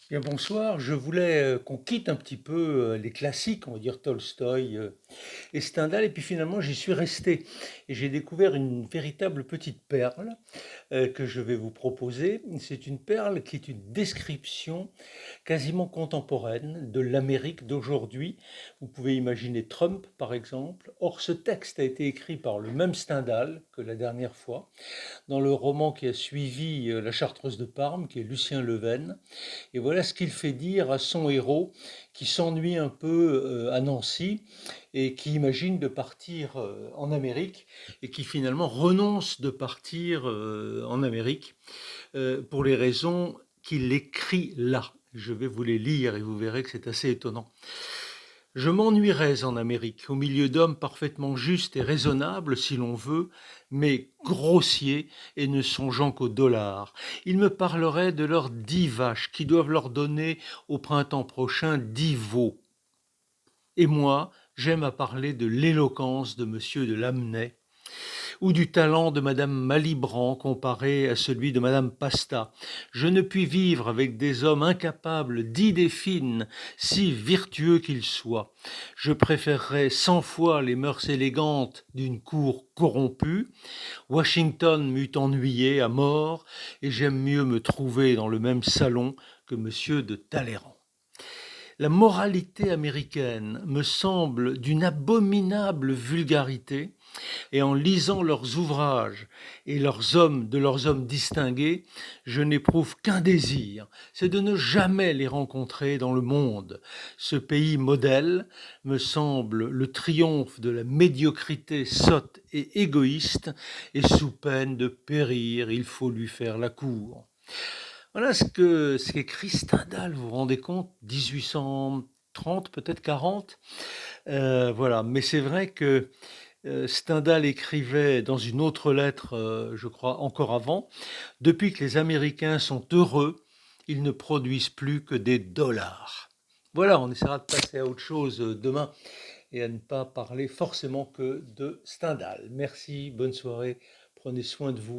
Bien, bonsoir. Je voulais qu'on quitte un petit peu les classiques, on va dire Tolstoï et Stendhal, et puis finalement j'y suis resté et j'ai découvert une véritable petite perle que je vais vous proposer. C'est une perle qui est une description quasiment contemporaine de l'Amérique d'aujourd'hui. Vous pouvez imaginer Trump, par exemple. Or, ce texte a été écrit par le même Stendhal que la dernière fois, dans le roman qui a suivi La Chartreuse de Parme, qui est Lucien Leven. Et voilà ce qu'il fait dire à son héros qui s'ennuie un peu à Nancy et qui imagine de partir en Amérique et qui finalement renonce de partir en Amérique pour les raisons qu'il écrit là. Je vais vous les lire et vous verrez que c'est assez étonnant. Je m'ennuierais en Amérique, au milieu d'hommes parfaitement justes et raisonnables, si l'on veut, mais grossiers et ne songeant qu'au dollar. Ils me parleraient de leurs 10 vaches qui doivent leur donner au printemps prochain 10 veaux. Et moi, j'aime à parler de l'éloquence de monsieur de Lamennais, ou du talent de madame Malibran comparé à celui de madame Pasta. Je ne puis vivre avec des hommes incapables d'idées fines, si vertueux qu'ils soient. Je préférerais 100 fois les mœurs élégantes d'une cour corrompue. Washington m'eût ennuyé à mort, et j'aime mieux me trouver dans le même salon que monsieur de Talleyrand. La moralité américaine me semble d'une abominable vulgarité, et en lisant leurs ouvrages et de leurs hommes distingués, je n'éprouve qu'un désir, c'est de ne jamais les rencontrer dans le monde. Ce pays modèle me semble le triomphe de la médiocrité sotte et égoïste, et sous peine de périr, il faut lui faire la cour. Voilà ce qu'écrit Stendhal, vous vous rendez compte, 1830, peut-être 40. Voilà, mais c'est vrai que Stendhal écrivait dans une autre lettre, je crois encore avant, depuis que les Américains sont heureux, ils ne produisent plus que des dollars. Voilà, on essaiera de passer à autre chose demain et à ne pas parler forcément que de Stendhal. Merci, bonne soirée, prenez soin de vous.